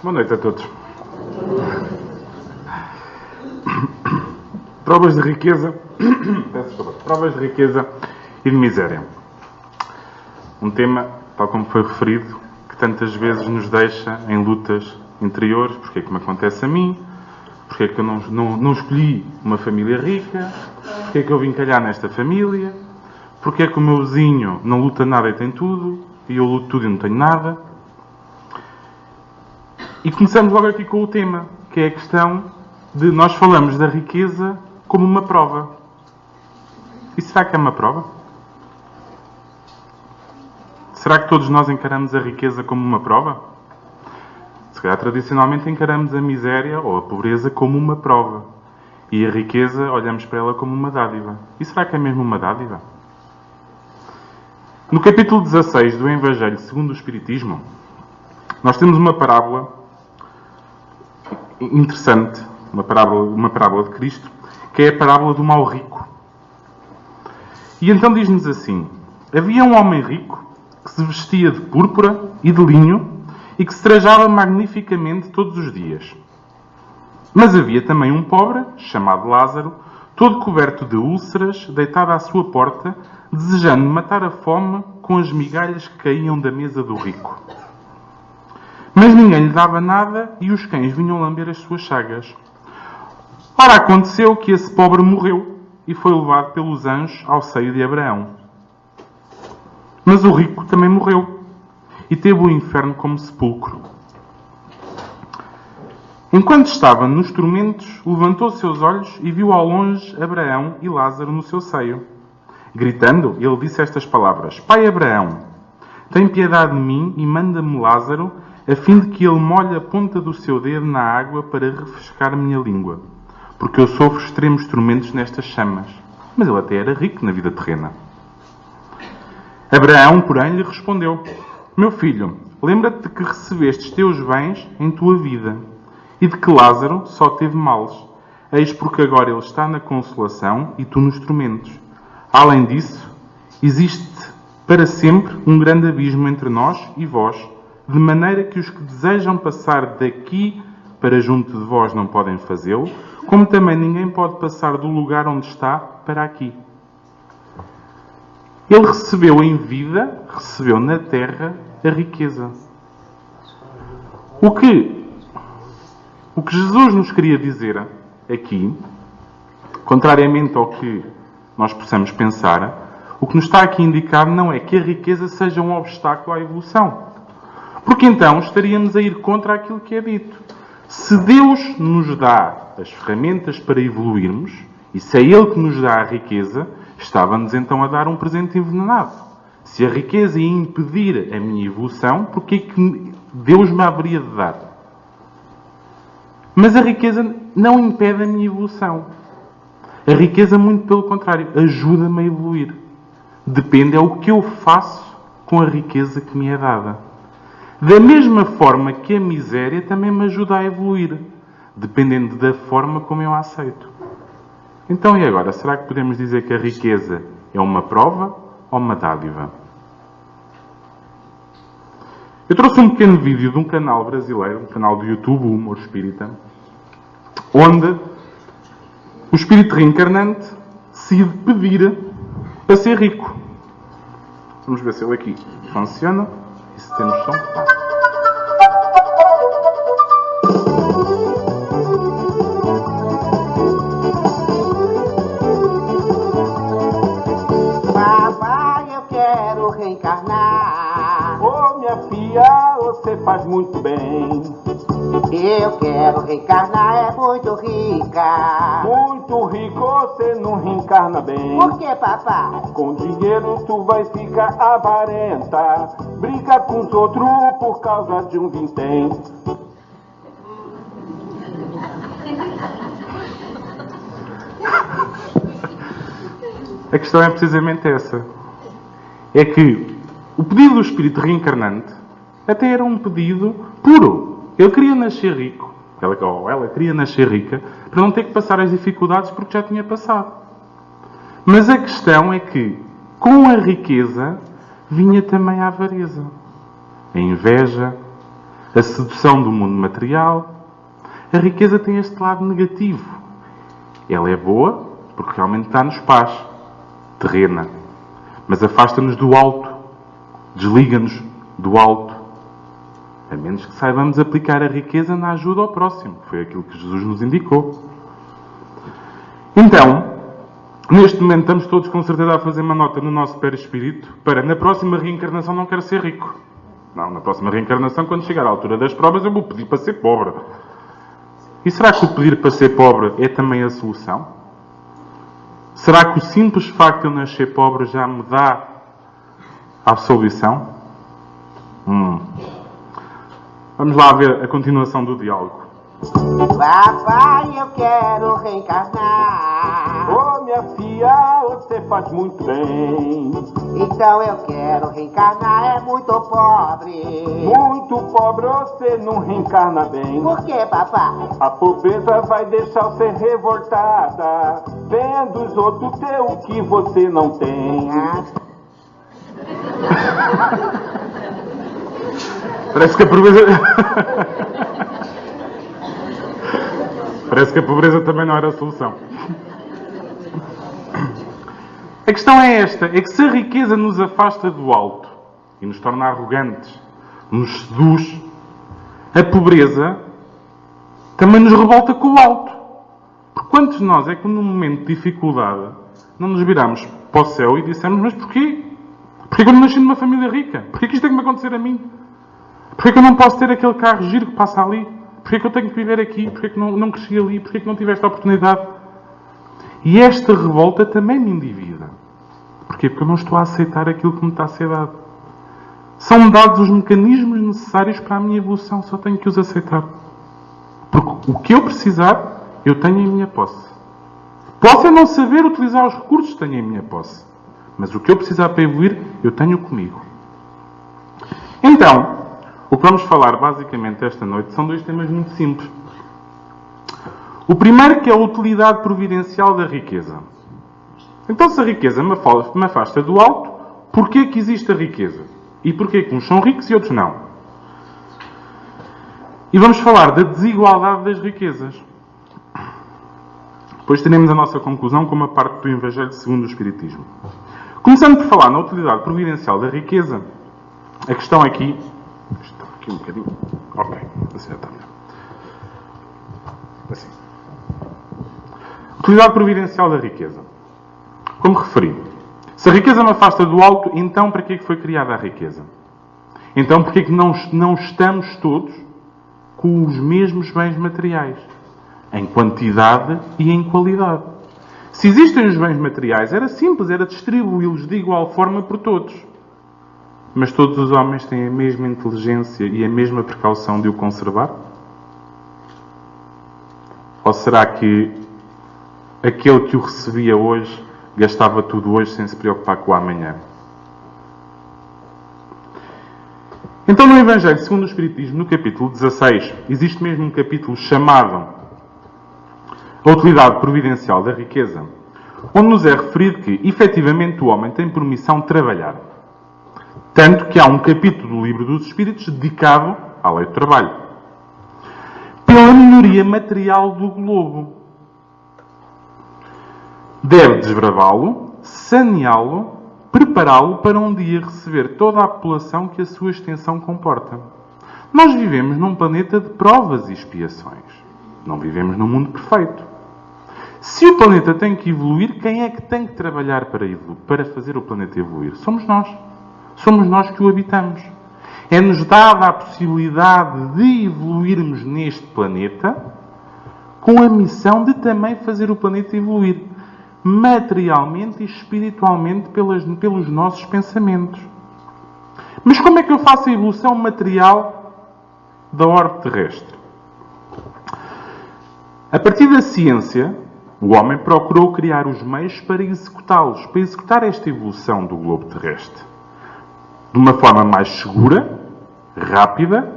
Boa noite a todos. Provas de riqueza, provas de riqueza e de miséria. Um tema, tal como foi referido, que tantas vezes nos deixa em lutas interiores. Porque é que me acontece a mim? Porque é que eu não escolhi uma família rica? Porque é que eu vim calhar nesta família? Porque é que o meu vizinho não luta nada e tem tudo? E eu luto tudo e não tenho nada? E começamos logo aqui com o tema, que é a questão de nós falamos da riqueza como uma prova. E será que é uma prova? Será que todos nós encaramos a riqueza como uma prova? Se calhar tradicionalmente encaramos a miséria ou a pobreza como uma prova. E a riqueza olhamos para ela como uma dádiva. E será que é mesmo uma dádiva? No capítulo 16 do Evangelho segundo o Espiritismo, nós temos uma parábola interessante, uma parábola de Cristo, que é a parábola do mau rico. E então diz-nos assim: havia um homem rico que se vestia de púrpura e de linho e que se trajava magnificamente todos os dias. Mas havia também um pobre, chamado Lázaro, todo coberto de úlceras, deitado à sua porta, desejando matar a fome com as migalhas que caíam da mesa do rico. Mas ninguém lhe dava nada e os cães vinham lamber as suas chagas. Ora, aconteceu que esse pobre morreu e foi levado pelos anjos ao seio de Abraão. Mas o rico também morreu e teve o inferno como sepulcro. Enquanto estava nos tormentos, levantou seus olhos e viu ao longe Abraão e Lázaro no seu seio. Gritando, ele disse estas palavras: Pai Abraão, tem piedade de mim e manda-me Lázaro, a fim de que ele molhe a ponta do seu dedo na água para refrescar a minha língua, porque eu sofro extremos tormentos nestas chamas. Mas ele até era rico na vida terrena. Abraão, porém, lhe respondeu: Meu filho, lembra-te de que recebestes teus bens em tua vida, e de que Lázaro só teve males. Eis porque agora ele está na consolação e tu nos tormentos. Além disso, existe para sempre um grande abismo entre nós e vós, de maneira que os que desejam passar daqui para junto de vós não podem fazê-lo, como também ninguém pode passar do lugar onde está para aqui. Ele recebeu em vida, recebeu na terra a riqueza. O que Jesus nos queria dizer aqui, contrariamente ao que nós possamos pensar, o que nos está aqui indicado não é que a riqueza seja um obstáculo à evolução. Porque então estaríamos a ir contra aquilo que é dito. Se Deus nos dá as ferramentas para evoluirmos, e se é Ele que nos dá a riqueza, estava-nos então a dar um presente envenenado. Se a riqueza ia impedir a minha evolução, porque é que Deus me haveria de dar? Mas a riqueza não impede a minha evolução. A riqueza, muito pelo contrário, ajuda-me a evoluir. Depende, é o que eu faço com a riqueza que me é dada. Da mesma forma que a miséria também me ajuda a evoluir, dependendo da forma como eu a aceito. Então, e agora? Será que podemos dizer que a riqueza é uma prova ou uma dádiva? Eu trouxe um pequeno vídeo de um canal brasileiro, um canal do YouTube, o Humor Espírita, onde o espírito reencarnante decide pedir para ser rico. Vamos ver se ele aqui funciona e se temos som. Papai, eu quero reencarnar. Ô minha filha, você faz muito bem. Eu quero reencarnar, é muito rica. Muito rico, você não reencarna bem. Por que, papai? Com dinheiro tu vai ficar avarenta. Briga com os outros por causa de um vintém. A questão é precisamente essa. É que o pedido do espírito reencarnante até era um pedido puro. Ele queria nascer rico. Ela queria nascer rica para não ter que passar as dificuldades porque já tinha passado. Mas a questão é que, com a riqueza, vinha também a avareza, a inveja, a sedução do mundo material. A riqueza tem este lado negativo. Ela é boa porque realmente dá-nos paz terrena, mas afasta-nos do alto, desliga-nos do alto. A menos que saibamos aplicar a riqueza na ajuda ao próximo. Foi aquilo que Jesus nos indicou. Então, neste momento estamos todos com certeza a fazer uma nota no nosso perispírito para, na próxima reencarnação, não quero ser rico. Não, na próxima reencarnação, quando chegar à altura das provas, eu vou pedir para ser pobre. E será que o pedir para ser pobre é também a solução? Será que o simples facto de eu nascer pobre já me dá a absolvição? Vamos lá ver a continuação do diálogo. Papai, eu quero reencarnar. Ô minha filha, você faz muito bem. Então eu quero reencarnar, é muito pobre. Muito pobre, você não reencarna bem. Por que, papai? A pobreza vai deixar você revoltada, vendo os outros ter o que você não tem. Parece que a pobreza... Parece que a pobreza também não era a solução. A questão é esta, é que se a riqueza nos afasta do alto e nos torna arrogantes, nos seduz, a pobreza também nos revolta com o alto. Porque quantos de nós é que num momento de dificuldade não nos viramos para o céu e dissemos, mas porquê? Porquê que eu não nasci numa família rica? Porquê que isto tem que me acontecer a mim? Porquê que eu não posso ter aquele carro giro que passa ali? Porquê que eu tenho que viver aqui? Porquê que não cresci ali? Porquê que não tive esta oportunidade? E esta revolta também me endivida. Porquê? Porque eu não estou a aceitar aquilo que me está a ser dado. São dados os mecanismos necessários para a minha evolução. Só tenho que os aceitar. Porque o que eu precisar, eu tenho em minha posse. Posso é não saber utilizar os recursos que tenho em minha posse. Mas o que eu precisar para evoluir, eu tenho comigo. Então, o que vamos falar basicamente esta noite são dois temas muito simples. O primeiro que é a utilidade providencial da riqueza. Então, se a riqueza me afasta do alto, porquê que existe a riqueza? E porquê que uns são ricos e outros não? E vamos falar da desigualdade das riquezas. Depois teremos a nossa conclusão com uma parte do Evangelho segundo o Espiritismo. Começando por falar na utilidade providencial da riqueza, a questão aqui... Está aqui um bocadinho. Ok, assim já está melhor. Assim. Utilidade providencial da riqueza. Como referi, se a riqueza me afasta do alto, então para que é que foi criada a riqueza? Então porque é que não estamos todos com os mesmos bens materiais? Em quantidade e em qualidade. Se existem os bens materiais, era simples, era distribuí-los de igual forma por todos. Mas todos os homens têm a mesma inteligência e a mesma precaução de o conservar? Ou será que aquele que o recebia hoje gastava tudo hoje sem se preocupar com o amanhã? Então, no Evangelho segundo o Espiritismo, no capítulo 16, existe mesmo um capítulo chamado A Utilidade Providencial da Riqueza, onde nos é referido que, efetivamente, o homem tem por missão trabalhar. Tanto que há um capítulo do Livro dos Espíritos dedicado à lei do trabalho. Pela melhoria material do globo. Deve desbravá-lo, saneá-lo, prepará-lo para um dia receber toda a população que a sua extensão comporta. Nós vivemos num planeta de provas e expiações. Não vivemos num mundo perfeito. Se o planeta tem que evoluir, quem é que tem que trabalhar para fazer o planeta evoluir? Somos nós. Somos nós que o habitamos. É-nos dada a possibilidade de evoluirmos neste planeta com a missão de também fazer o planeta evoluir materialmente e espiritualmente pelos nossos pensamentos. Mas como é que eu faço a evolução material da orbe terrestre? A partir da ciência, o homem procurou criar os meios para executá-los, para executar esta evolução do globo terrestre. De uma forma mais segura, rápida.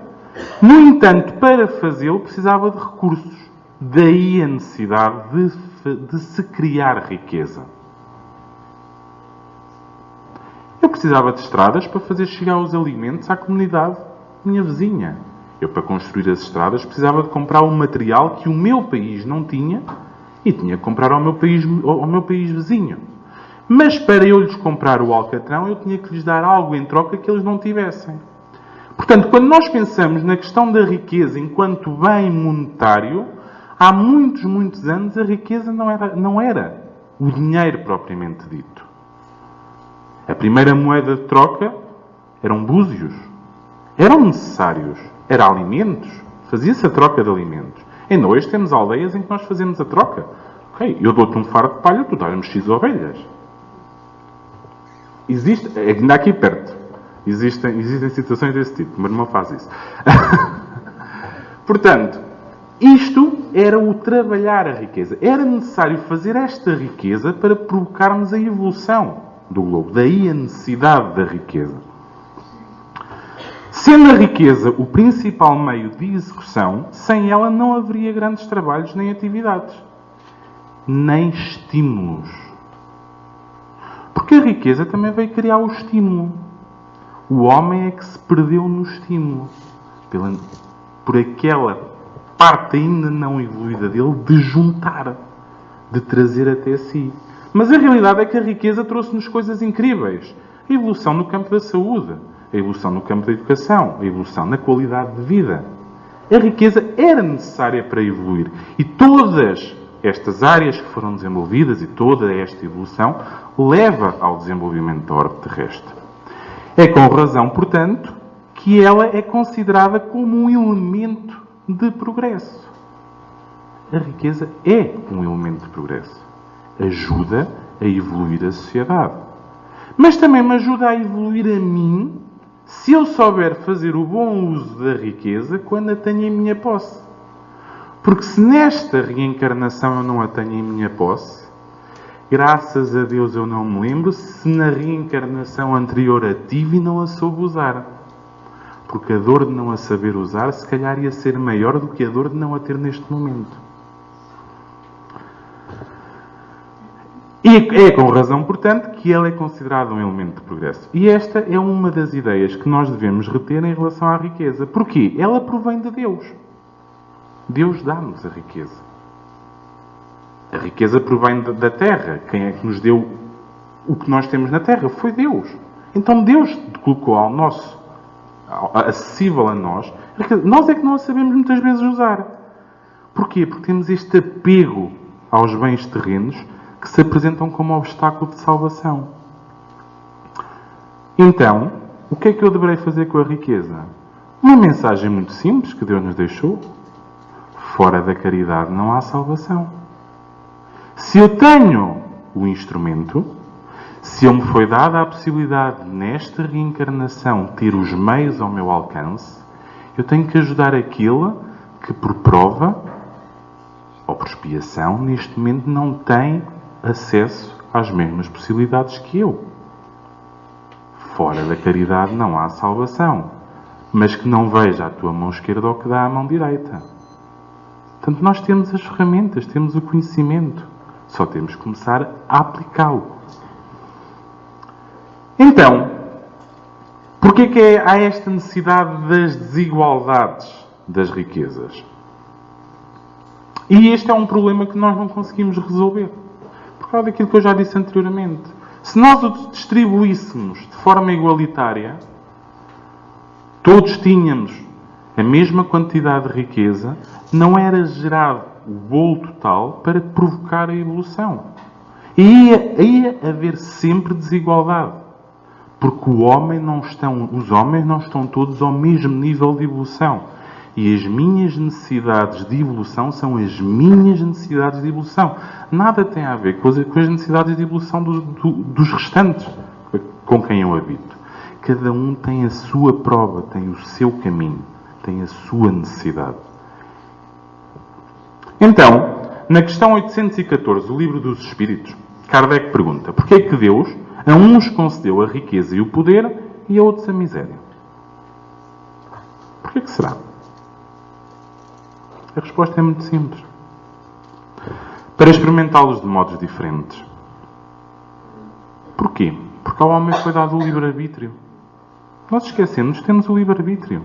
No entanto, para fazê-lo precisava de recursos. Daí a necessidade de se criar riqueza. Eu precisava de estradas para fazer chegar os alimentos à comunidade minha vizinha. Eu, para construir as estradas, precisava de comprar um material que o meu país não tinha e tinha que comprar ao meu país vizinho. Mas para eu lhes comprar o alcatrão, eu tinha que lhes dar algo em troca que eles não tivessem. Portanto, quando nós pensamos na questão da riqueza enquanto bem monetário, há muitos, muitos anos a riqueza não era o dinheiro propriamente dito. A primeira moeda de troca eram búzios. Eram necessários. Eram alimentos. Fazia-se a troca de alimentos. Ainda hoje temos aldeias em que nós fazemos a troca. Ok, eu dou-te um fardo de palha, tu dás-me X ovelhas. Existe, ainda aqui perto, existem situações desse tipo, mas não faz isso. Portanto, isto era o trabalhar a riqueza. Era necessário fazer esta riqueza para provocarmos a evolução do globo. Daí a necessidade da riqueza. Sendo a riqueza o principal meio de execução, sem ela não haveria grandes trabalhos nem atividades. Nem estímulos. Porque a riqueza também veio criar o estímulo. O homem é que se perdeu no estímulo. Por aquela parte ainda não evoluída dele de juntar. De trazer até si. Mas a realidade é que a riqueza trouxe-nos coisas incríveis. A evolução no campo da saúde. A evolução no campo da educação. A evolução na qualidade de vida. A riqueza era necessária para evoluir. E todas estas áreas que foram desenvolvidas e toda esta evolução leva ao desenvolvimento da ordem terrestre. É com razão, portanto, que ela é considerada como um elemento de progresso. A riqueza é um elemento de progresso. Ajuda a evoluir a sociedade. Mas também me ajuda a evoluir a mim se eu souber fazer o bom uso da riqueza quando a tenho em minha posse. Porque se nesta reencarnação eu não a tenho em minha posse, graças a Deus eu não me lembro se na reencarnação anterior a tive e não a soube usar. Porque a dor de não a saber usar, se calhar ia ser maior do que a dor de não a ter neste momento. E é com razão, portanto, que ela é considerada um elemento de progresso. E esta é uma das ideias que nós devemos reter em relação à riqueza. Porquê? Ela provém de Deus. Deus dá-nos a riqueza. A riqueza provém da terra. Quem é que nos deu o que nós temos na terra? Foi Deus. Então Deus colocou acessível a nós. Nós é que não a sabemos muitas vezes usar. Porquê? Porque temos este apego aos bens terrenos que se apresentam como obstáculo de salvação. Então, o que é que eu deverei fazer com a riqueza? Uma mensagem muito simples que Deus nos deixou. Fora da caridade não há salvação. Se eu tenho o instrumento, se eu me foi dada a possibilidade nesta reencarnação ter os meios ao meu alcance, eu tenho que ajudar aquele que por prova ou por expiação neste momento não tem acesso às mesmas possibilidades que eu. Fora da caridade não há salvação, mas que não veja a tua mão esquerda ou que dá a mão direita. Portanto, nós temos as ferramentas, temos o conhecimento. Só temos que começar a aplicá-lo. Então, porquê que há esta necessidade das desigualdades das riquezas? E este é um problema que nós não conseguimos resolver. Por causa daquilo que eu já disse anteriormente. Se nós o distribuíssemos de forma igualitária, todos tínhamos a mesma quantidade de riqueza, não era gerado o bolo total para provocar a evolução. E ia haver sempre desigualdade. Porque os homens não estão todos ao mesmo nível de evolução. E as minhas necessidades de evolução são as minhas necessidades de evolução. Nada tem a ver com as necessidades de evolução dos restantes com quem eu habito. Cada um tem a sua prova, tem o seu caminho, tem a sua necessidade. Então, na questão 814 do Livro dos Espíritos, Kardec pergunta: porquê é que Deus a uns concedeu a riqueza e o poder e a outros a miséria? Porquê que será? A resposta é muito simples. Para experimentá-los de modos diferentes. Porquê? Porque ao homem foi dado o livre-arbítrio. Nós esquecemos que temos o livre-arbítrio.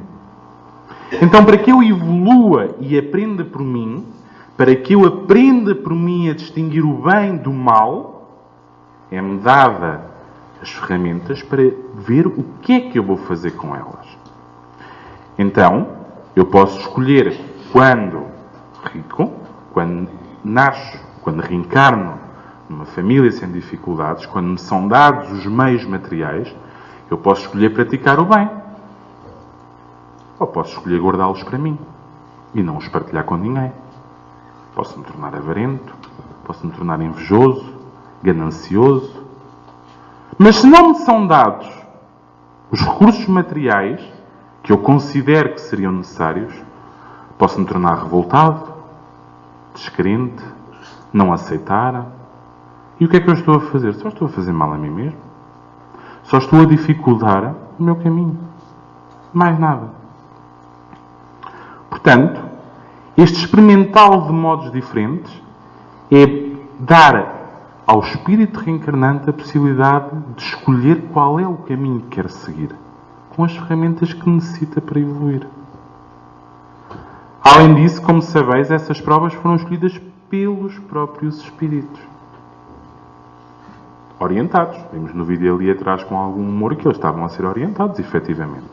Então, para que eu evolua e aprenda por mim, para que eu aprenda por mim a distinguir o bem do mal, é-me dada as ferramentas para ver o que é que eu vou fazer com elas. Então, eu posso escolher quando rico, quando nasço, quando reencarno numa família sem dificuldades, quando me são dados os meios materiais, eu posso escolher praticar o bem. Ou posso escolher guardá-los para mim e não os partilhar com ninguém. Posso me tornar avarento, posso me tornar invejoso, ganancioso. Mas se não me são dados os recursos materiais que eu considero que seriam necessários, posso me tornar revoltado, descrente, não aceitar. E o que é que eu estou a fazer? Só estou a fazer mal a mim mesmo. Só estou a dificultar o meu caminho. Mais nada. Portanto, este experimental de modos diferentes é dar ao espírito reencarnante a possibilidade de escolher qual é o caminho que quer seguir, com as ferramentas que necessita para evoluir. Além disso, como sabeis, essas provas foram escolhidas pelos próprios espíritos. Orientados. Vimos no vídeo ali atrás com algum humor que eles estavam a ser orientados, efetivamente.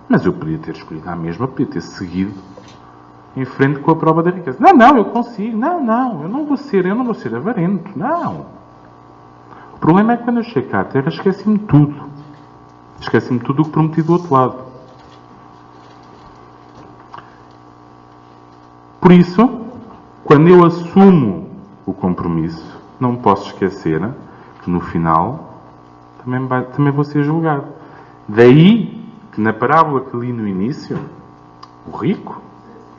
Mas eu podia ter escolhido a mesma, podia ter seguido em frente com a prova da riqueza. Não, eu consigo. Não, eu não vou ser avarento. Não. O problema é que quando eu chego cá à Terra, esqueci-me de tudo. Esqueci-me de tudo o que prometi do outro lado. Por isso, quando eu assumo o compromisso, não me posso esquecer que no final também vou ser julgado. Daí que na parábola que li no início, o rico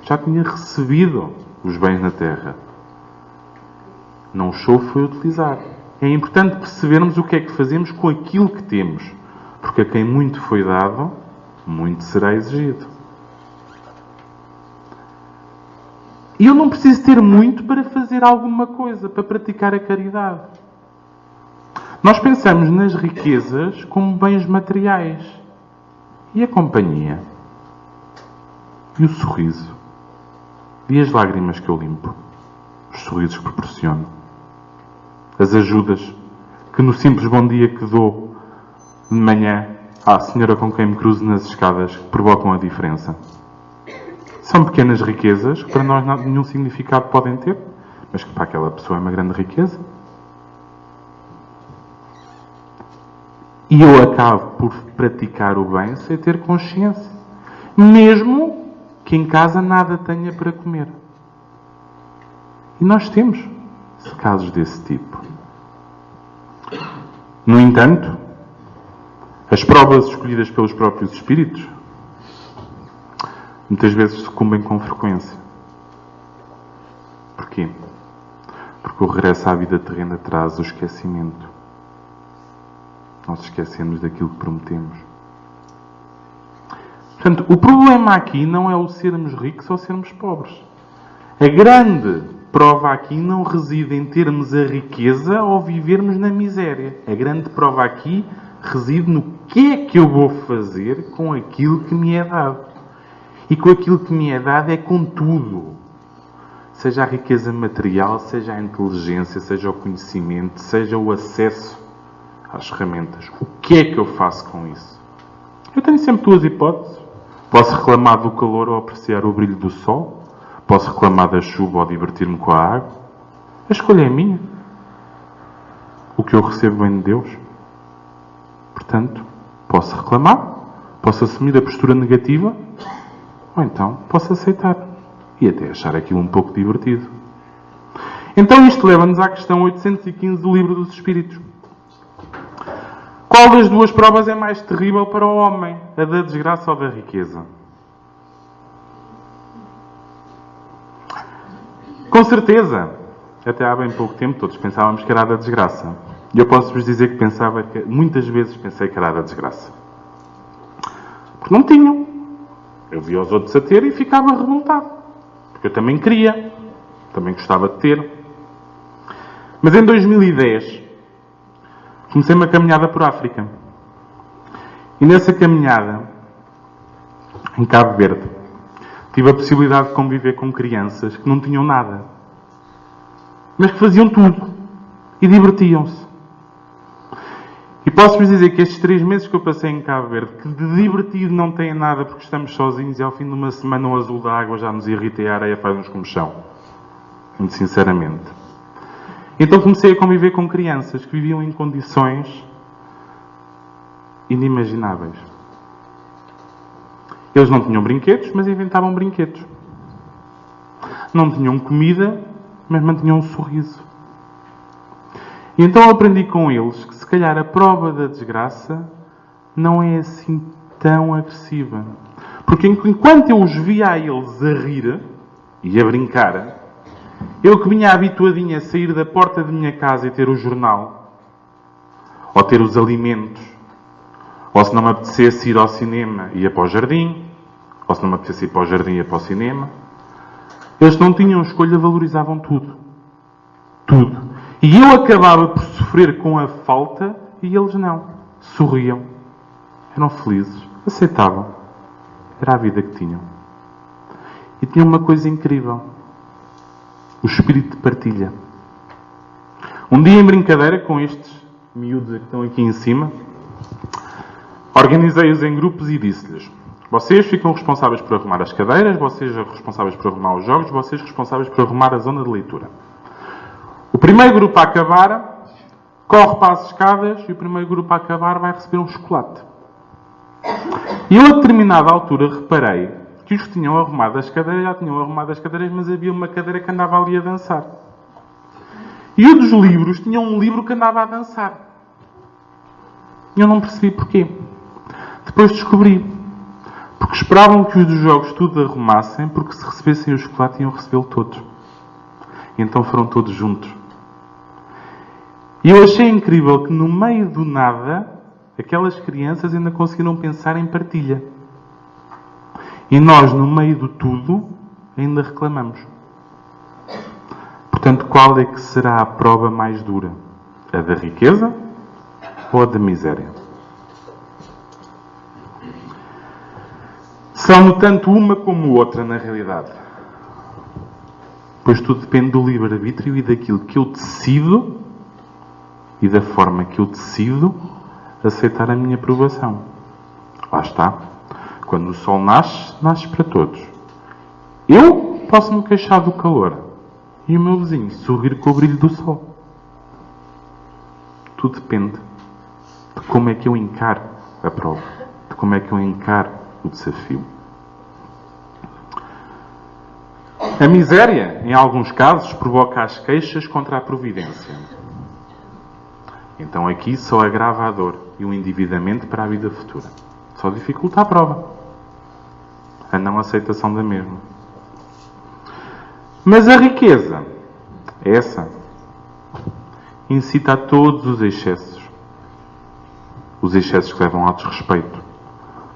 já tinha recebido os bens na terra. Não o show foi utilizar. É importante percebermos o que é que fazemos com aquilo que temos. Porque a quem muito foi dado, muito será exigido. E eu não preciso ter muito para fazer alguma coisa, para praticar a caridade. Nós pensamos nas riquezas como bens materiais. E a companhia? E o sorriso? E as lágrimas que eu limpo? Os sorrisos que proporciono? As ajudas que no simples bom dia que dou de manhã à senhora com quem me cruzo nas escadas provocam a diferença? São pequenas riquezas que para nós nenhum significado podem ter, mas que para aquela pessoa é uma grande riqueza. E eu acabo por praticar o bem sem ter consciência. Mesmo que em casa nada tenha para comer. E nós temos casos desse tipo. No entanto, as provas escolhidas pelos próprios espíritos muitas vezes sucumbem com frequência. Porquê? Porque o regresso à vida terrena traz o esquecimento. Nós esquecemos daquilo que prometemos. Portanto, o problema aqui não é o sermos ricos ou sermos pobres. A grande prova aqui não reside em termos a riqueza ou vivermos na miséria. A grande prova aqui reside no que é que eu vou fazer com aquilo que me é dado. E com aquilo que me é dado é com tudo. Seja a riqueza material, seja a inteligência, seja o conhecimento, seja o acesso às ferramentas. O que é que eu faço com isso? Eu tenho sempre duas hipóteses. Posso reclamar do calor ou apreciar o brilho do sol. Posso reclamar da chuva ou divertir-me com a água. A escolha é minha. O que eu recebo vem de Deus. Portanto, posso reclamar, posso assumir a postura negativa, ou então posso aceitar e até achar aquilo um pouco divertido. Então isto leva-nos à questão 815 do Livro dos Espíritos. Qual das duas provas é mais terrível para o homem? A da desgraça ou da riqueza? Com certeza, até há bem pouco tempo todos pensávamos que era a da desgraça. E eu posso-vos dizer que muitas vezes pensei que era a da desgraça. Porque não tinham. Eu via os outros a ter e ficava revoltado. Porque eu também queria. Também gostava de ter. Mas em 2010, comecei uma caminhada por África. E nessa caminhada, em Cabo Verde, tive a possibilidade de conviver com crianças que não tinham nada, mas que faziam tudo e divertiam-se. E posso-vos dizer que estes 3 meses que eu passei em Cabo Verde, que de divertido não têm nada porque estamos sozinhos e ao fim de uma semana o azul da água já nos irrita e a areia faz-nos comichão. Muito sinceramente. Então comecei a conviver com crianças que viviam em condições inimagináveis. Eles não tinham brinquedos, mas inventavam brinquedos. Não tinham comida, mas mantinham um sorriso. E então eu aprendi com eles que se calhar a prova da desgraça não é assim tão agressiva. Porque enquanto eu os via a eles a rir e a brincar, eu que vinha habituadinho a sair da porta de minha casa e ter o jornal, ou ter os alimentos, ou se não me apetecesse ir ao cinema, ia para o jardim, ou se não me apetecesse ir para o jardim, ia para o cinema. Eles não tinham escolha, valorizavam tudo. Tudo. E eu acabava por sofrer com a falta e eles não. Sorriam. Eram felizes. Aceitavam. Era a vida que tinham. E tinham uma coisa incrível. O espírito de partilha. Um dia em brincadeira com estes miúdos que estão aqui em cima, organizei-os em grupos e disse-lhes: vocês ficam responsáveis por arrumar as cadeiras, vocês responsáveis por arrumar os jogos, vocês responsáveis por arrumar a zona de leitura. O primeiro grupo a acabar corre para as escadas e o primeiro grupo a acabar vai receber um chocolate. E eu a determinada altura reparei que os que tinham arrumado as cadeiras já tinham arrumado as cadeiras, mas havia uma cadeira que andava ali a dançar. E o dos livros tinha um livro que andava a dançar. E eu não percebi porquê. Depois descobri. Porque esperavam que os dos jogos tudo arrumassem, porque se recebessem o chocolate iam recebê-lo todos. E então foram todos juntos. E eu achei incrível que no meio do nada, aquelas crianças ainda conseguiram pensar em partilha. E nós, no meio do tudo, ainda reclamamos. Portanto, qual é que será a prova mais dura? A da riqueza ou a da miséria? São tanto uma como outra, na realidade. Pois tudo depende do livre-arbítrio e daquilo que eu decido e da forma que eu decido aceitar a minha aprovação. Lá está. Quando o sol nasce, nasce para todos. Eu posso me queixar do calor e o meu vizinho sorrir com o brilho do sol. Tudo depende de como é que eu encaro a prova, de como é que eu encaro o desafio. A miséria, em alguns casos, provoca as queixas contra a providência. Então aqui só agrava a dor e o endividamento para a vida futura. Só dificulta a prova. A não aceitação da mesma. Mas a riqueza, essa, incita a todos os excessos. Os excessos que levam ao desrespeito.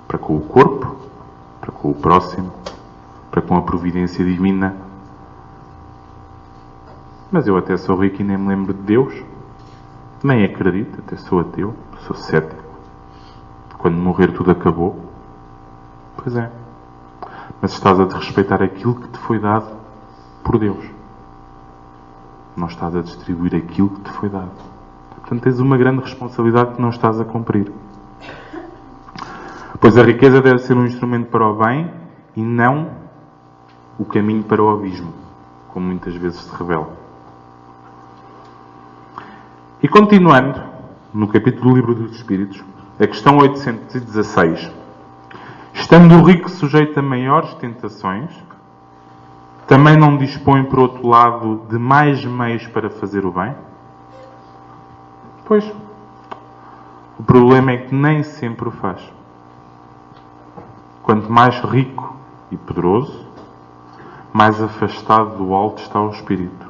Para com o corpo, para com o próximo, para com a providência divina. Mas eu até sou rico e nem me lembro de Deus. Nem acredito, até sou ateu, sou cético. Quando morrer tudo acabou. Pois é. Mas estás a desrespeitar aquilo que te foi dado por Deus. Não estás a distribuir aquilo que te foi dado. Portanto, tens uma grande responsabilidade que não estás a cumprir. Pois a riqueza deve ser um instrumento para o bem e não o caminho para o abismo, como muitas vezes se revela. E continuando, no capítulo do Livro dos Espíritos, a questão 816. Estando o rico sujeito a maiores tentações, também não dispõe, por outro lado, de mais meios para fazer o bem? Pois, o problema é que nem sempre o faz. Quanto mais rico e poderoso, mais afastado do alto está o espírito.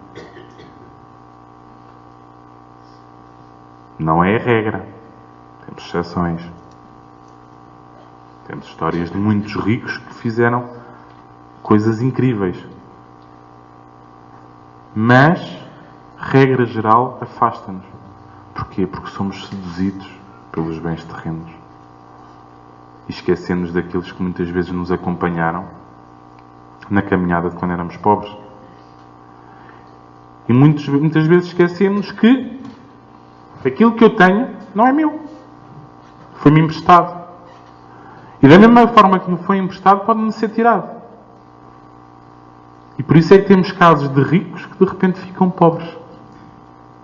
Não é a regra. Temos exceções. Temos histórias de muitos ricos que fizeram coisas incríveis. Mas, regra geral, afasta-nos. Porquê? Porque somos seduzidos pelos bens terrenos. E esquecemos daqueles que muitas vezes nos acompanharam na caminhada de quando éramos pobres. E muitas vezes esquecemos que aquilo que eu tenho não é meu. Foi-me emprestado. E da mesma forma que me foi emprestado, pode-me ser tirado. E por isso é que temos casos de ricos que de repente ficam pobres.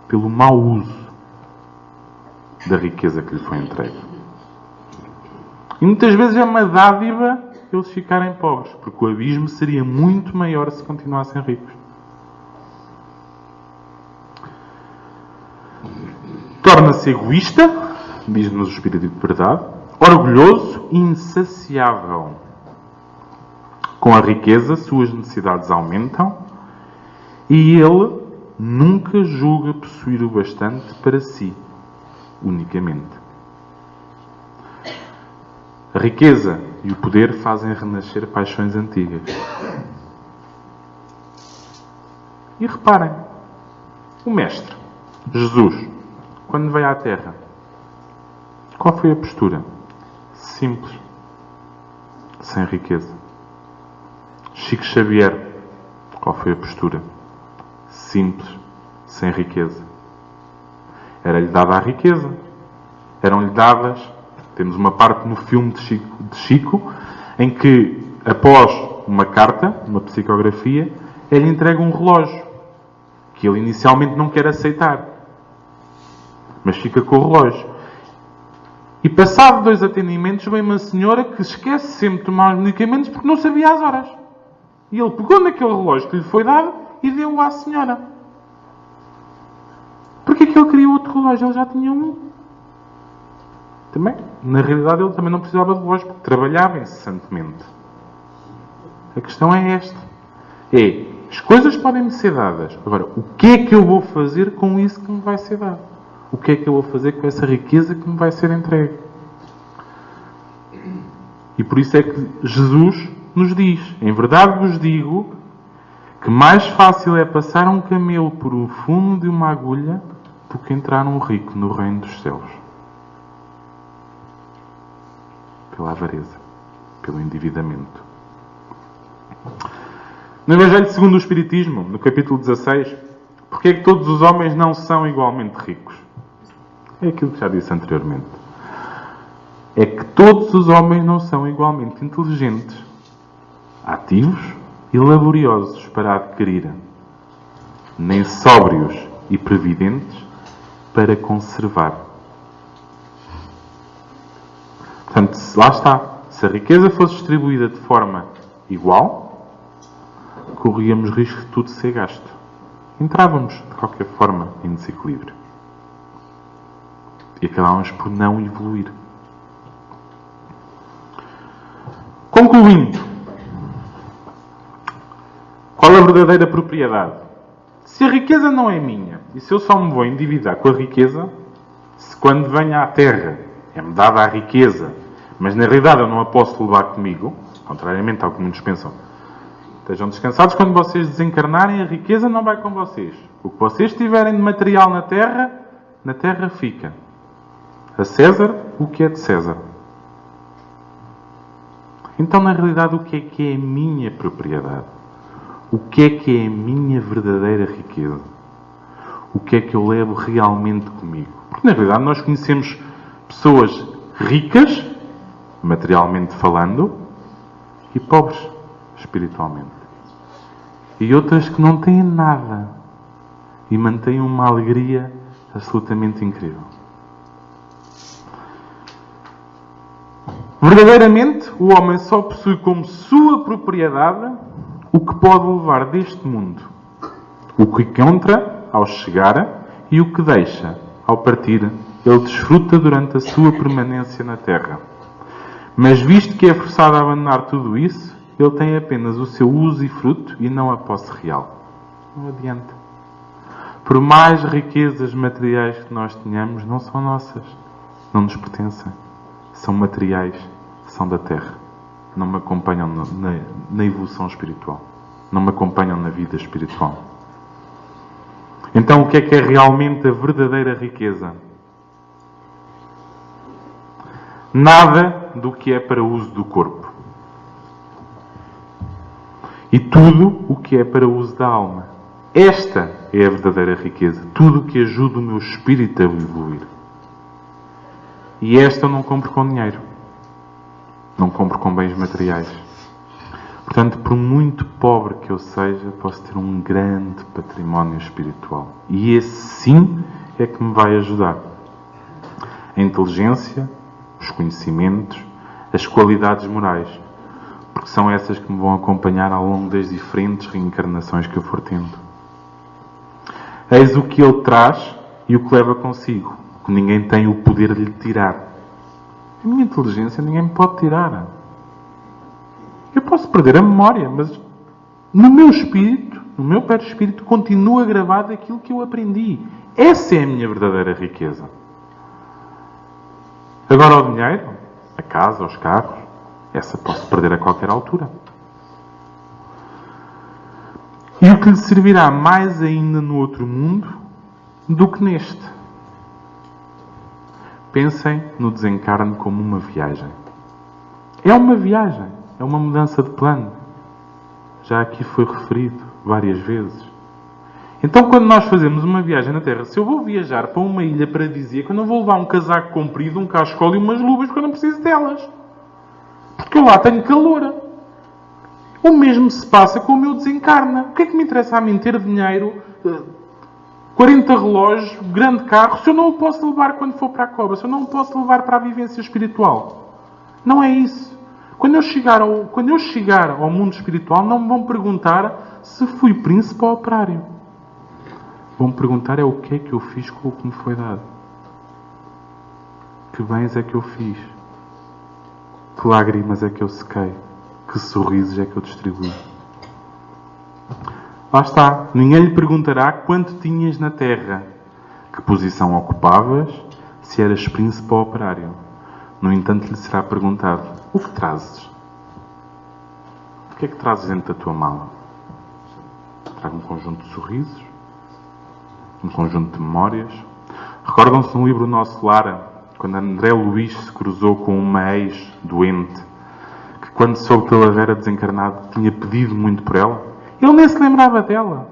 Pelo mau uso da riqueza que lhe foi entregue. E muitas vezes é uma dádiva eles ficarem pobres, porque o abismo seria muito maior se continuassem ricos. Torna-se egoísta, diz-nos o Espírito de Verdade, orgulhoso e insaciável. Com a riqueza, suas necessidades aumentam e ele nunca julga possuir o bastante para si, unicamente. A riqueza e o poder fazem renascer paixões antigas. E reparem, o Mestre, Jesus, quando veio à Terra, qual foi a postura? Simples, sem riqueza. Chico Xavier, qual foi a postura? Simples, sem riqueza. Era-lhe dada a riqueza. Eram-lhe dadas. Temos uma parte no filme de Chico em que, após uma carta, uma psicografia, ele entrega um relógio que ele inicialmente não quer aceitar, mas fica com o relógio. E passado 2 atendimentos, vem uma senhora que esquece sempre de tomar os medicamentos porque não sabia as horas. E ele pegou naquele relógio que lhe foi dado e deu-o à senhora. Porquê que ele queria outro relógio? Ele já tinha um. Também, na realidade, ele também não precisava de relógio porque trabalhava incessantemente. A questão é esta. As coisas podem-me ser dadas. Agora, o que é que eu vou fazer com isso que me vai ser dado? O que é que eu vou fazer com essa riqueza que me vai ser entregue? E por isso é que Jesus nos diz: em verdade vos digo que mais fácil é passar um camelo por o fundo de uma agulha do que entrar um rico no reino dos céus. Pela avareza, pelo endividamento. No Evangelho segundo o Espiritismo, no capítulo 16, porque é que todos os homens não são igualmente ricos? É aquilo que já disse anteriormente. É que todos os homens não são igualmente inteligentes, ativos e laboriosos para adquirir, nem sóbrios e previdentes para conservar. Portanto, lá está. Se a riqueza fosse distribuída de forma igual, corríamos risco de tudo ser gasto. Entrávamos, de qualquer forma, em desequilíbrio. E acabávamos por não evoluir. Concluindo, qual a verdadeira propriedade? Se a riqueza não é minha, e se eu só me vou endividar com a riqueza, se quando venho à Terra é-me dada a riqueza, mas na realidade eu não a posso levar comigo, contrariamente ao que muitos pensam, estejam descansados, quando vocês desencarnarem, a riqueza não vai com vocês. O que vocês tiverem de material na Terra fica. A César, o que é de César. Então, na realidade, o que é a minha propriedade? O que é a minha verdadeira riqueza? O que é que eu levo realmente comigo? Porque, na realidade, nós conhecemos pessoas ricas, materialmente falando, e pobres, espiritualmente. E outras que não têm nada e mantêm uma alegria absolutamente incrível. Verdadeiramente, o homem só possui como sua propriedade o que pode levar deste mundo, o que encontra ao chegar e o que deixa ao partir. Ele desfruta durante a sua permanência na Terra. Mas visto que é forçado a abandonar tudo isso, ele tem apenas o seu uso e fruto e não a posse real. Não adianta. Por mais riquezas materiais que nós tenhamos, não são nossas. Não nos pertencem. São materiais, são da Terra. Não me acompanham na evolução espiritual. Não me acompanham na vida espiritual. Então, o que é realmente a verdadeira riqueza? Nada do que é para o uso do corpo. e tudo o que é para o uso da alma. Esta é a verdadeira riqueza. Tudo o que ajuda o meu espírito a evoluir. E esta eu não compro com dinheiro. Não compro com bens materiais. Portanto, por muito pobre que eu seja, posso ter um grande património espiritual. E esse sim é que me vai ajudar. A inteligência, os conhecimentos, as qualidades morais. Porque são essas que me vão acompanhar ao longo das diferentes reencarnações que eu for tendo. Eis o que ele traz e o que leva consigo. Que ninguém tem o poder de lhe tirar. A minha inteligência ninguém me pode tirar. Eu posso perder a memória, mas no meu espírito, no meu perispírito, continua gravado aquilo que eu aprendi. Essa é a minha verdadeira riqueza. Agora o dinheiro, a casa, os carros, essa posso perder a qualquer altura. E o que lhe servirá mais ainda no outro mundo do que neste? Pensem no desencarne como uma viagem. É uma viagem. É uma mudança de plano. Já aqui foi referido várias vezes. Então, quando nós fazemos uma viagem na Terra, se eu vou viajar para uma ilha paradisíaca, eu não vou levar um casaco comprido, um cachecol e umas luvas, porque eu não preciso delas. Porque eu lá tenho calor. O mesmo se passa com o meu desencarna. O que é que me interessa a mim ter dinheiro, 40 relógios, grande carro, se eu não o posso levar quando for para a cobra, se eu não o posso levar para a vivência espiritual? Não é isso. Quando eu chegar ao mundo espiritual, não me vão perguntar se fui príncipe ou operário. Vão me perguntar é o que é que eu fiz com o que me foi dado. Que bens é que eu fiz? Que lágrimas é que eu sequei? Que sorrisos é que eu distribuí? Lá está. Ninguém lhe perguntará quanto tinhas na terra, que posição ocupavas, se eras príncipe ou operário. No entanto, lhe será perguntado: o que trazes? O que é que trazes dentro da tua mala? Trago um conjunto de sorrisos? Um conjunto de memórias? Recordam-se no livro Nosso Lar, quando André Luís se cruzou com uma ex-doente, que quando soube que ele era desencarnado, tinha pedido muito por ela? Ele nem se lembrava dela.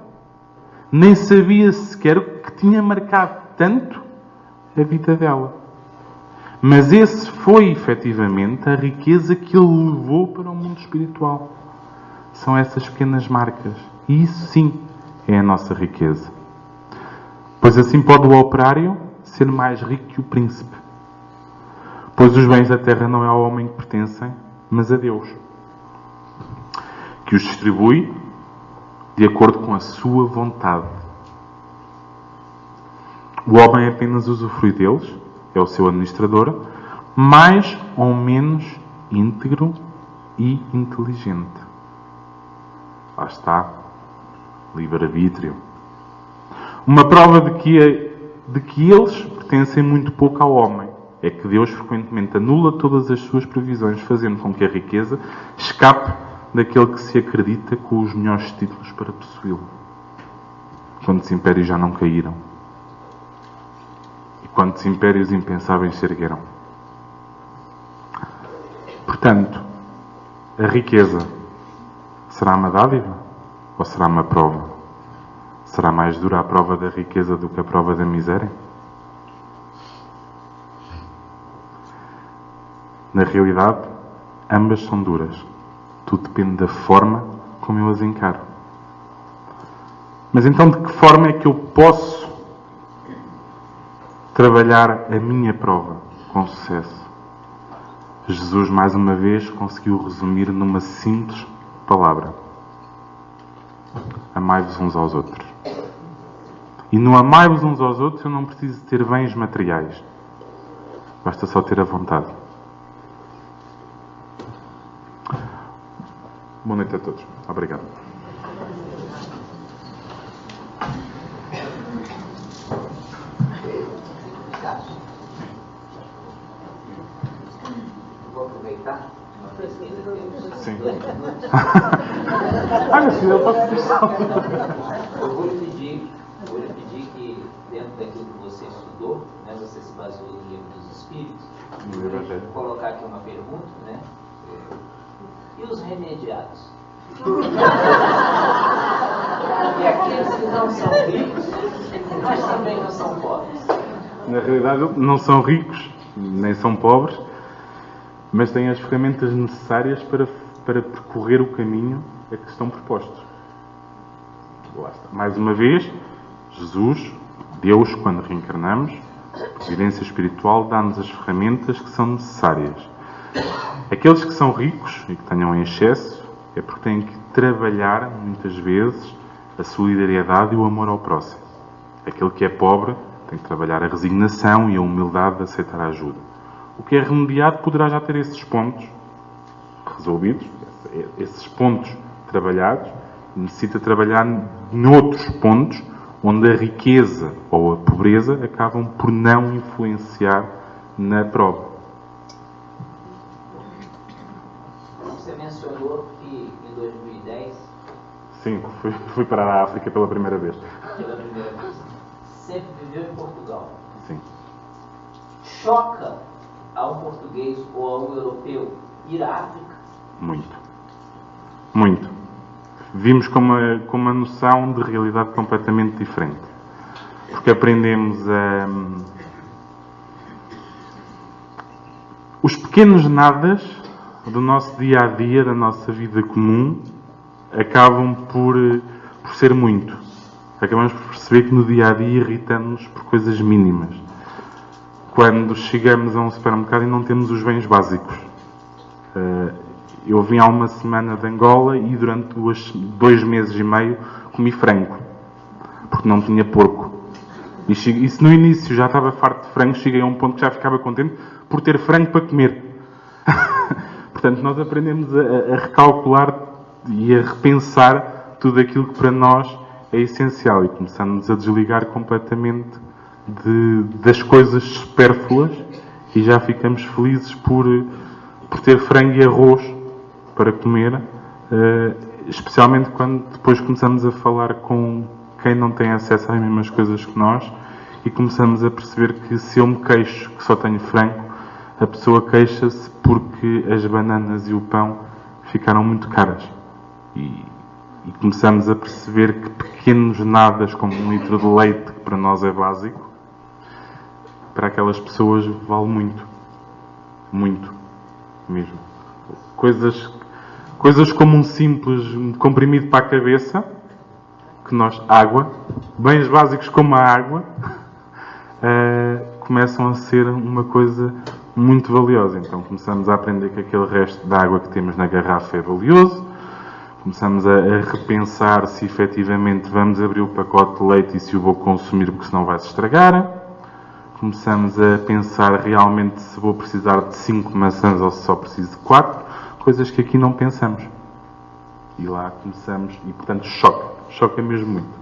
Nem sabia sequer o que tinha marcado tanto a vida dela. Mas esse foi, efetivamente, a riqueza que ele levou para o mundo espiritual. São essas pequenas marcas. E isso, sim, é a nossa riqueza. Pois assim pode o operário ser mais rico que o príncipe. Pois os bens da terra não é ao homem que pertencem, mas a Deus, que os distribui de acordo com a sua vontade. O homem apenas usufrui deles, é o seu administrador, mais ou menos íntegro e inteligente. Lá está. Livre-arbítrio. Uma prova de que eles pertencem muito pouco ao homem é que Deus frequentemente anula todas as suas previsões, fazendo com que a riqueza escape daquele que se acredita com os melhores títulos para possuí-lo. Quantos impérios já não caíram? Quantos impérios impensáveis se ergueram? Portanto, a riqueza será uma dádiva ou será uma prova? Será mais dura a prova da riqueza do que a prova da miséria? Na realidade, ambas são duras. Tudo depende da forma como eu as encaro. Mas então, de que forma é que eu posso trabalhar a minha prova com sucesso? Jesus, mais uma vez, conseguiu resumir numa simples palavra: amai-vos uns aos outros. E no amai-vos uns aos outros eu não preciso ter bens materiais. Basta só ter a vontade. Boa noite a todos. Obrigado. Vou aproveitar. Sim. Ai, meu filho, eu posso pensar. Eu vou lhe pedir que, dentro daquilo que você estudou, né, você se baseou no livro dos Espíritos, vou colocar aqui uma pergunta, né? E os remediados? não são ricos, mas também não são pobres. Na realidade, não são ricos, nem são pobres, mas têm as ferramentas necessárias para percorrer o caminho a que estão propostos. Lá está. Mais uma vez, Jesus, Deus, quando reencarnamos, a providência espiritual dá-nos as ferramentas que são necessárias. Aqueles que são ricos e que tenham em excesso é porque têm que trabalhar, muitas vezes, a solidariedade e o amor ao próximo. Aquele que é pobre tem que trabalhar a resignação e a humildade de aceitar a ajuda. O que é remediado poderá já ter esses pontos resolvidos, esses pontos trabalhados, necessita trabalhar noutros pontos onde a riqueza ou a pobreza acabam por não influenciar na prova. Você mencionou que em 2010... Sim, fui para a África pela primeira vez. Pela primeira vez. Sempre viveu em Portugal. Sim. Choca a um português ou a um europeu ir à África? Muito. Muito. Vimos com uma noção de realidade completamente diferente. Porque aprendemos a... Os pequenos nadas do nosso dia-a-dia, da nossa vida comum, acabam por ser muito. Acabamos por perceber que no dia-a-dia irritamos-nos por coisas mínimas. Quando chegamos a um supermercado e não temos os bens básicos. Eu vim há uma semana de Angola e durante 2 meses e meio comi frango. Porque não tinha porco. E se no início já estava farto de frango, cheguei a um ponto que já ficava contente por ter frango para comer. Portanto, nós aprendemos a recalcular e a repensar tudo aquilo que para nós é essencial. E começamos a desligar completamente das coisas supérfluas e já ficamos felizes por ter frango e arroz para comer, especialmente quando depois começamos a falar com quem não tem acesso às mesmas coisas que nós e começamos a perceber que se eu me queixo que só tenho frango, a pessoa queixa-se porque as bananas e o pão ficaram muito caras. E começamos a perceber que pequenos nadas, como 1 litro de leite, que para nós é básico, para aquelas pessoas vale muito. Muito. Mesmo. Coisas como um simples comprimido para a cabeça, que água, bens básicos como a água, começam a ser uma coisa muito valiosa. Então começamos a aprender que aquele resto de água que temos na garrafa é valioso, começamos a repensar se efetivamente vamos abrir o pacote de leite e se o vou consumir porque senão vai se estragar. Começamos a pensar realmente se vou precisar de 5 maçãs ou se só preciso de 4, coisas que aqui não pensamos. E lá começamos, e portanto choca mesmo muito.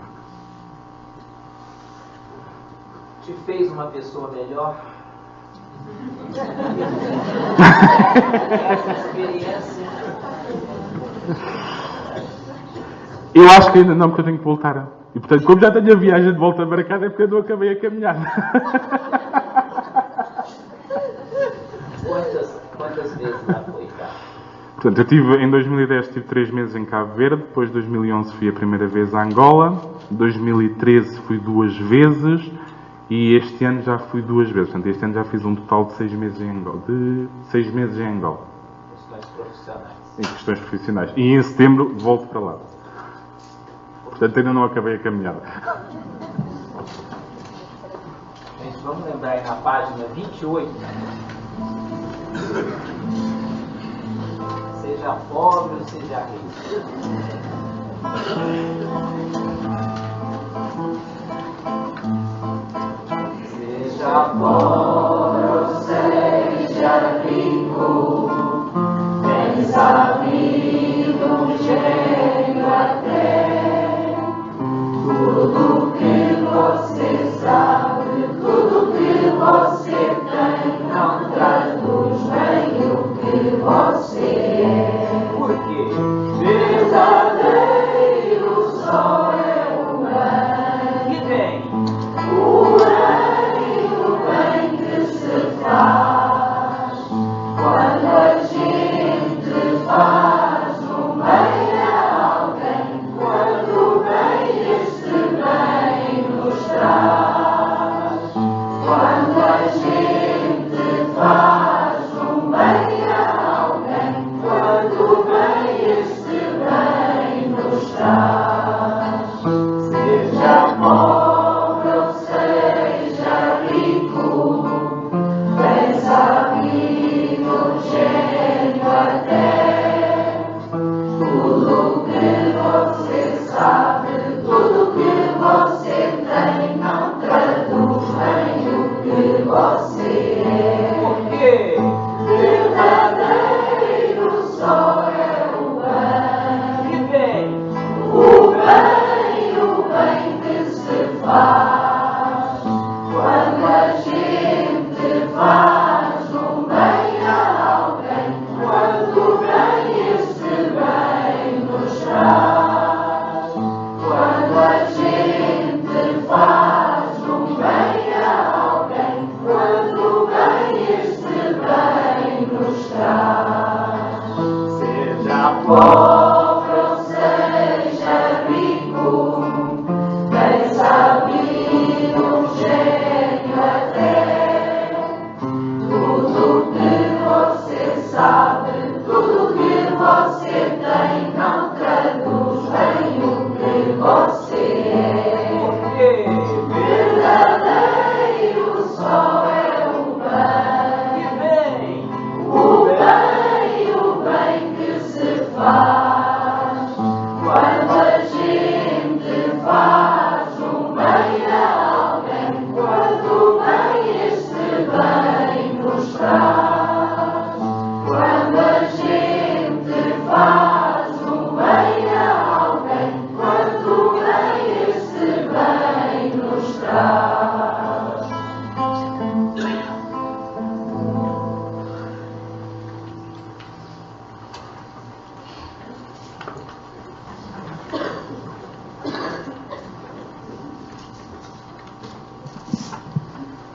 Te fez uma pessoa melhor? Essa experiência? Eu acho que ainda não, porque eu tenho que voltar. E portanto, como já tenho a viagem de volta para cá, é porque eu não acabei a caminhada. Quantas vezes já foi cá? Portanto, em 2010 estive 3 meses em Cabo Verde, depois de 2011 fui a primeira vez a Angola, 2013 fui 2 vezes e este ano já fui 2 vezes. Portanto, este ano já fiz um total de 6 meses em Angola. Questões profissionais. Em questões profissionais. E em setembro volto para lá. Portanto, ainda não acabei a caminhada. Gente, vamos lembrar aí na página 28. Seja pobre ou seja rico. Seja pobre ou seja rico, tem sabido um gênio até. Tudo que você sabe, tudo que você tem, não traduz bem o que você é. Por quê? Verdadeiro só é o bem. Que bem? O bem que se faz quando a gente faz um bem a alguém. Quando o bem este bem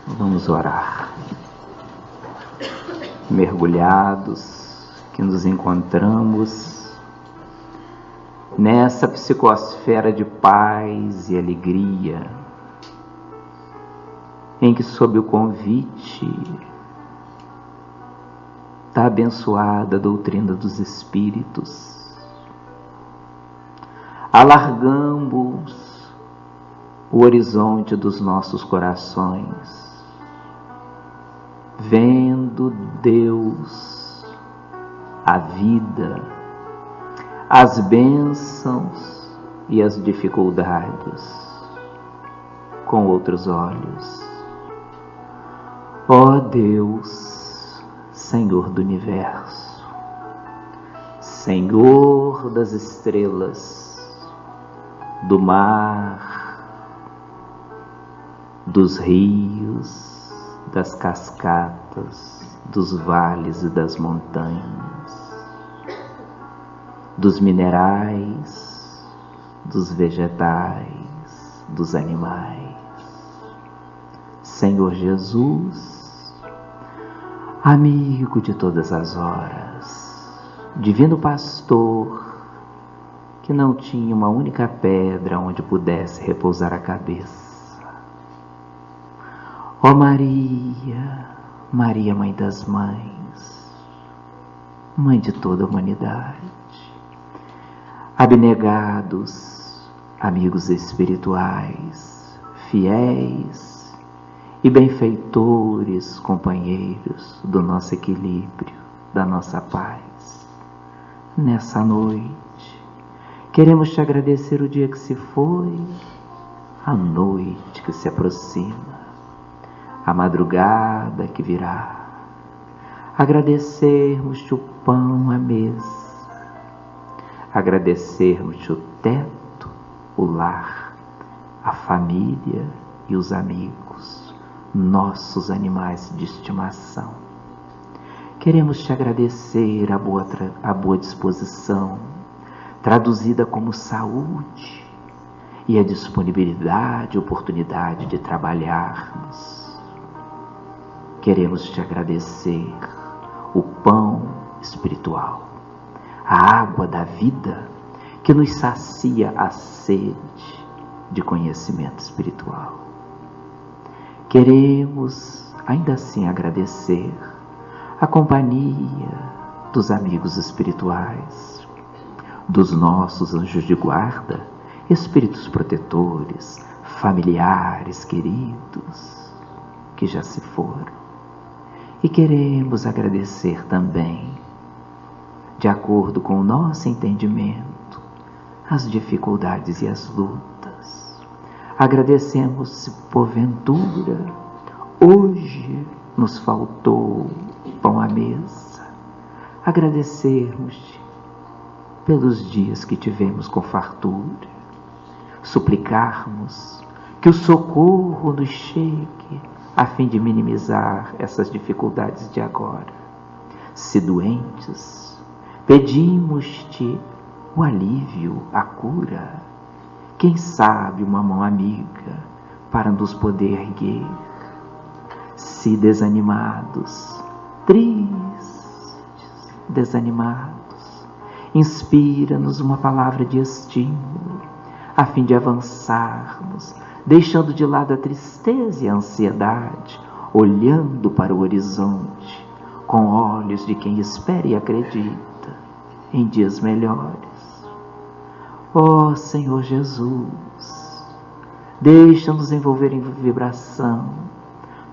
Vamos orar. Mergulhados que nos encontramos nessa psicosfera de paz e alegria, em que, sob o convite da abençoada doutrina dos Espíritos, alargamos o horizonte dos nossos corações, vendo Deus, a vida, as bênçãos e as dificuldades com outros olhos. Ó Deus, Senhor do Universo, Senhor das estrelas, do mar, dos rios, das cascatas, dos vales e das montanhas, dos minerais, dos vegetais, dos animais. Senhor Jesus, amigo de todas as horas, divino pastor, que não tinha uma única pedra onde pudesse repousar a cabeça. Ó Maria, Maria, Mãe das Mães, Mãe de toda a humanidade, abnegados, amigos espirituais, fiéis e benfeitores, companheiros do nosso equilíbrio, da nossa paz. Nessa noite, queremos te agradecer o dia que se foi, a noite que se aproxima, a madrugada que virá. Agradecermos-te o pão, a mesa, agradecermos-te o teto, o lar, a família e os amigos, nossos animais de estimação. Queremos te agradecer a boa disposição, traduzida como saúde, e a disponibilidade e oportunidade de trabalharmos. Queremos te agradecer o pão espiritual, a água da vida que nos sacia a sede de conhecimento espiritual. Queremos ainda assim agradecer a companhia dos amigos espirituais, dos nossos anjos de guarda, espíritos protetores, familiares queridos que já se foram. E queremos agradecer também, de acordo com o nosso entendimento, as dificuldades e as lutas. Agradecemos se porventura hoje nos faltou pão à mesa. Agradecermos-te pelos dias que tivemos com fartura. Suplicarmos que o socorro nos chegue a fim de minimizar essas dificuldades de agora. Se doentes, pedimos-te o alívio, a cura, quem sabe uma mão amiga para nos poder erguer. Se desanimados, tristes, desanimados, Inspira-nos uma palavra de estímulo, a fim de avançarmos, deixando de lado a tristeza e a ansiedade, olhando para o horizonte, com olhos de quem espera e acredita em dias melhores. Ó Senhor Jesus, deixa-nos envolver em vibração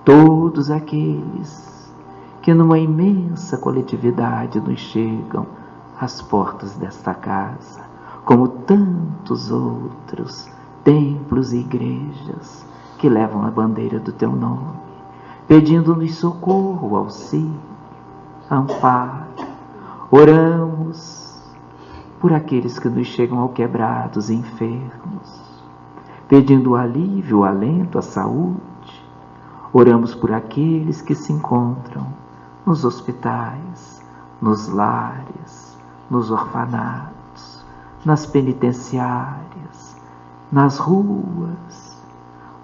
todos aqueles que numa imensa coletividade nos chegam às portas desta casa, como tantos outros templos e igrejas que levam a bandeira do Teu nome, pedindo-nos socorro, auxílio, amparo. Oramos por aqueles que nos chegam ao quebrados e enfermos, pedindo o alívio, o alento, a saúde. Oramos por aqueles que se encontram nos hospitais, nos lares, nos orfanatos, nas penitenciárias, nas ruas.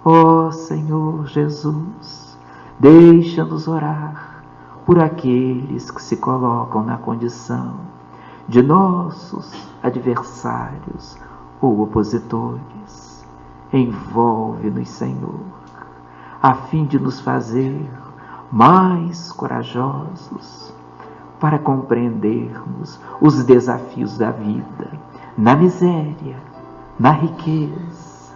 Ó Senhor Jesus, deixa-nos orar por aqueles que se colocam na condição de nossos adversários ou opositores. Envolve-nos, Senhor, a fim de nos fazer mais corajosos para compreendermos os desafios da vida, na miséria, na riqueza,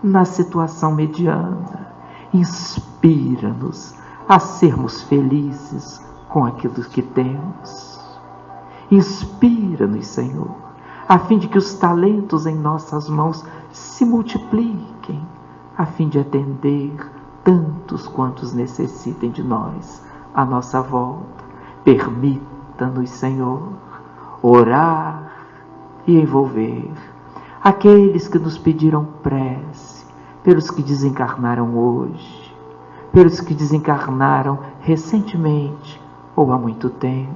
na situação mediana. Inspira-nos a sermos felizes com aquilo que temos. Inspira-nos, Senhor, a fim de que os talentos em nossas mãos se multipliquem, a fim de atender tantos quantos necessitem de nós à nossa volta. Permita-nos, Senhor, orar e envolver aqueles que nos pediram prece, pelos que desencarnaram hoje, pelos que desencarnaram recentemente ou há muito tempo.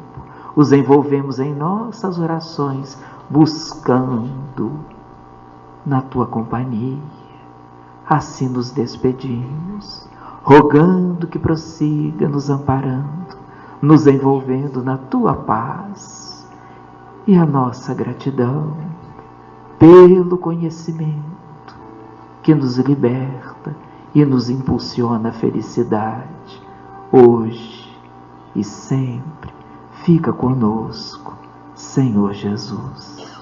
Os envolvemos em nossas orações, buscando na Tua companhia. Assim nos despedimos, rogando que prossiga nos amparando, nos envolvendo na Tua paz, e a nossa gratidão pelo conhecimento que nos liberta e nos impulsiona à felicidade, hoje e sempre. Fica conosco, Senhor Jesus.